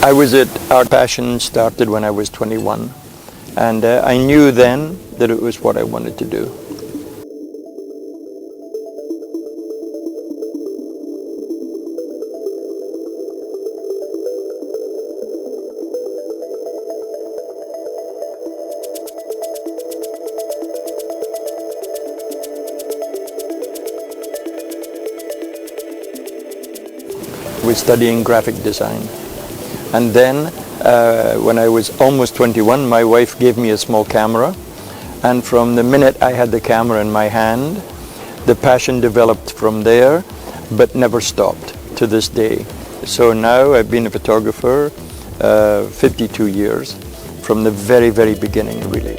Our passion started when I was 21, and I knew then that it was what I wanted to do. I was studying graphic design. And then, when I was almost 21, my wife gave me a small camera. And from the minute I had the camera in my hand, the passion developed from there, but never stopped to this day. So now I've been a photographer 52 years, from the very, very beginning, really.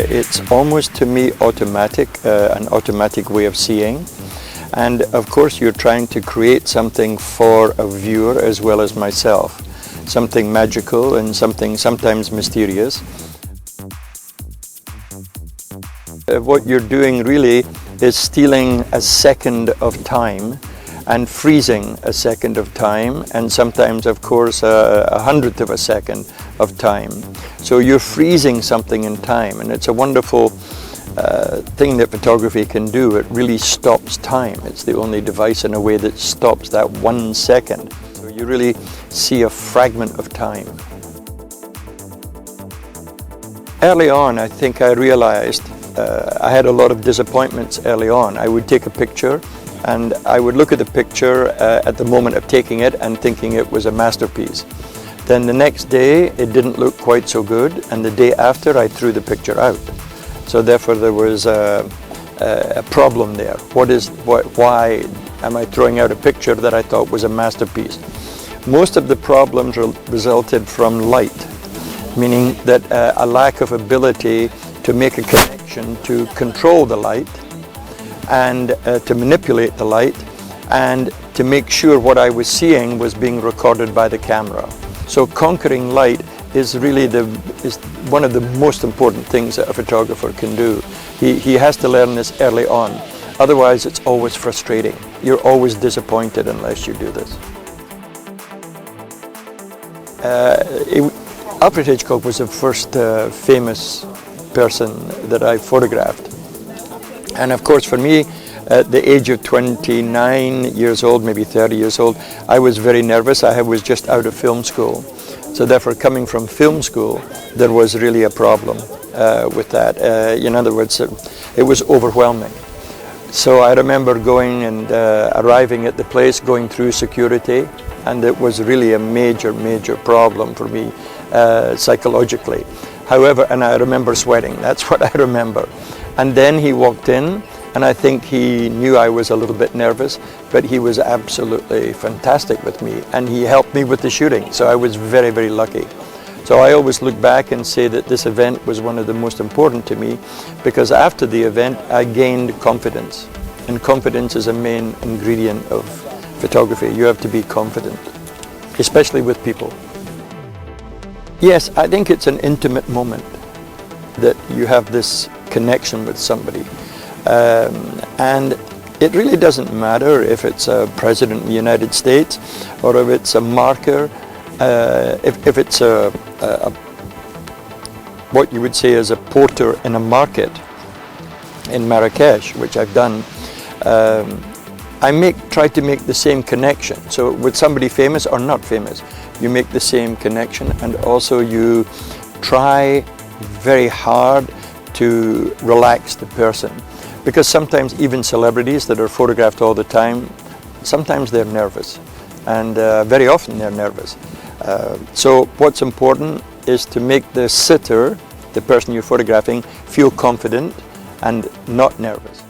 It's almost, to me, automatic, an automatic way of seeing. And of course you're trying to create something for a viewer as well as myself. Something magical and something sometimes mysterious. What you're doing really is stealing a second of time and freezing a second of time, and sometimes, of course, a hundredth of a second of time. So you're freezing something in time, and it's a wonderful thing that photography can do. It really stops time. It's the only device in a way that stops that 1 second. So you really see a fragment of time. Early on, I think I realized I had a lot of disappointments early on. I would take a picture, and I would look at the picture at the moment of taking it and thinking it was a masterpiece. Then the next day it didn't look quite so good, and the day after I threw the picture out. So therefore there was a problem there. Why am I throwing out a picture that I thought was a masterpiece? Most of the problems resulted from light, meaning that a lack of ability to make a connection to control the light, and to manipulate the light, and to make sure what I was seeing was being recorded by the camera. So conquering light is really one of the most important things that a photographer can do. He has to learn this early on. Otherwise it's always frustrating. You're always disappointed unless you do this. Alfred Hitchcock was the first famous person that I photographed. And of course for me, at the age of 29 years old, maybe 30 years old, I was very nervous. I was just out of film school. So therefore, coming from film school, there was really a problem with that. In other words, it was overwhelming. So I remember going and arriving at the place, going through security, and it was really a major, major problem for me psychologically. However, and I remember sweating, that's what I remember. And then he walked in, and I think he knew I was a little bit nervous, but he was absolutely fantastic with me, and he helped me with the shooting, so I was very, very lucky. So I always look back and say that this event was one of the most important to me, because after the event I gained confidence, and confidence is a main ingredient of photography. You have to be confident, especially with people. Yes, I think it's an intimate moment that you have this connection with somebody. And it really doesn't matter if it's a president of the United States, or if it's a marker, if it's what you would say is a porter in a market in Marrakesh, which I've done. I try to make the same connection. So with somebody famous or not famous, you make the same connection, and also you try very hard to relax the person. Because sometimes even celebrities that are photographed all the time, sometimes they're nervous, and very often they're nervous. So what's important is to make the sitter, the person you're photographing, feel confident and not nervous.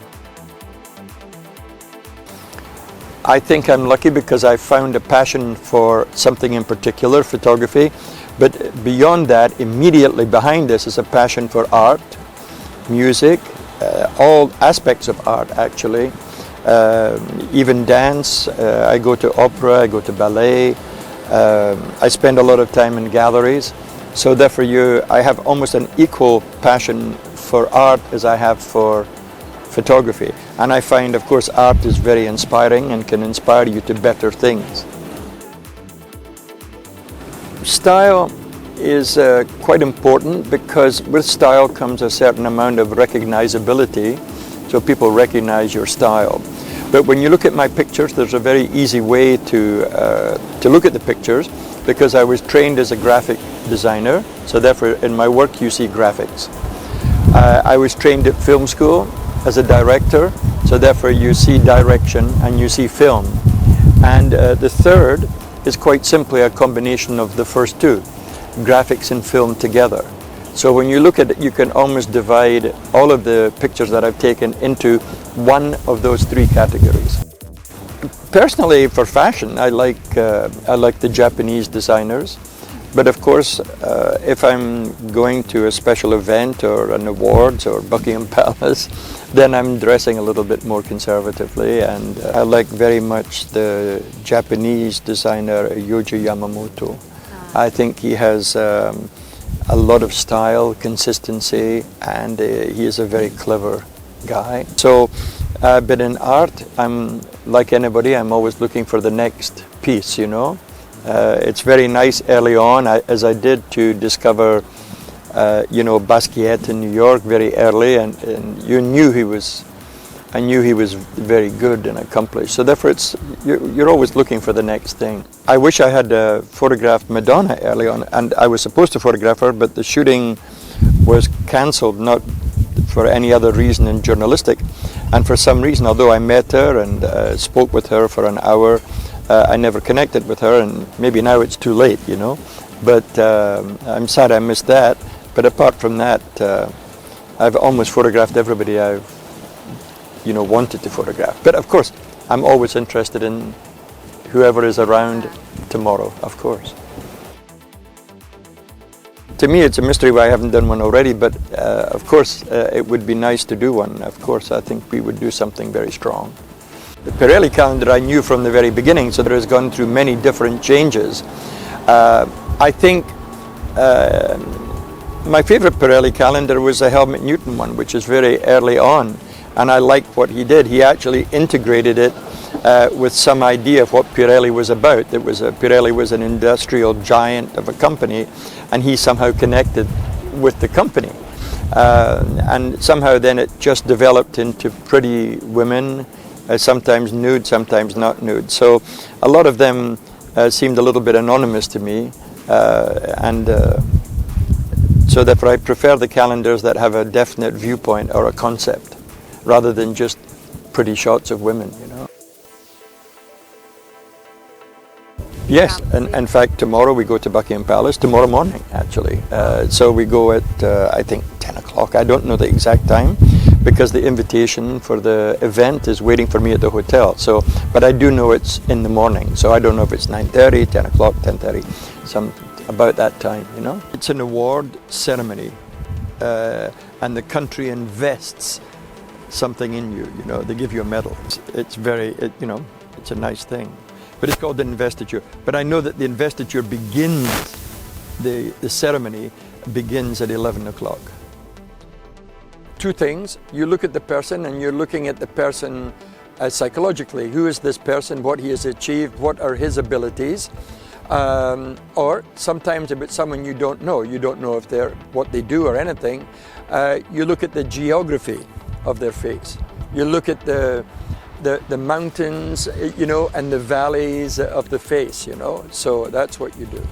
I think I'm lucky because I found a passion for something in particular, photography, but beyond that, immediately behind this is a passion for art, music, all aspects of art actually, even dance. I go to opera, I go to ballet, I spend a lot of time in galleries, so therefore I have almost an equal passion for art as I have for photography. And I find, of course, art is very inspiring and can inspire you to better things. Style is quite important, because with style comes a certain amount of recognizability, so people recognize your style. But when you look at my pictures, there's a very easy way to look at the pictures, because I was trained as a graphic designer, so therefore in my work you see graphics. I was trained at film school as a director, so therefore you see direction and you see film. And the third is quite simply a combination of the first two, graphics and film together. So when you look at it, you can almost divide all of the pictures that I've taken into one of those three categories. Personally, for fashion, I like the Japanese designers. But of course, if I'm going to a special event or an awards or Buckingham Palace, then I'm dressing a little bit more conservatively. And I like very much the Japanese designer Yohji Yamamoto. I think he has a lot of style, consistency, and he is a very clever guy. So, but in art, I'm like anybody, I'm always looking for the next piece, you know. It's very nice early on, as I did, to discover, you know, Basquiat in New York very early, and I knew he was very good and accomplished. So therefore, you're always looking for the next thing. I wish I had photographed Madonna early on, and I was supposed to photograph her, but the shooting was cancelled, not for any other reason than journalistic. And for some reason, although I met her and spoke with her for an hour, I never connected with her, and maybe now it's too late, you know. But I'm sad I missed that. But apart from that, I've almost photographed everybody I've, you know, wanted to photograph. But of course, I'm always interested in whoever is around tomorrow, of course. To me, it's a mystery why I haven't done one already, but of course, it would be nice to do one. Of course, I think we would do something very strong. The Pirelli calendar I knew from the very beginning, so it has gone through many different changes. I think my favorite Pirelli calendar was the Helmut Newton one, which is very early on, and I liked what he did. He actually integrated it with some idea of what Pirelli was about. Pirelli was an industrial giant of a company, and he somehow connected with the company. And somehow then it just developed into pretty women, sometimes nude, sometimes not nude. So a lot of them seemed a little bit anonymous to me, so therefore I prefer the calendars that have a definite viewpoint or a concept, rather than just pretty shots of women, you know. Yes, and in fact tomorrow we go to Buckingham Palace, tomorrow morning actually. So we go at I think 10 o'clock, I don't know the exact time, because the invitation for the event is waiting for me at the hotel. So, but I do know it's in the morning, so I don't know if it's 9:30, 10 o'clock, 10:30, about that time, you know. It's an award ceremony, and the country invests something in you, you know, they give you a medal. It's very, you know, it's a nice thing. But it's called the investiture. But I know that the investiture begins, the ceremony begins at 11 o'clock. Two things, you look at the person and you're looking at the person psychologically. Who is this person, what he has achieved, what are his abilities? Or sometimes if it's someone you don't know if they're what they do or anything, you look at the geography of their face. You look at the mountains, you know, and the valleys of the face, you know, so that's what you do.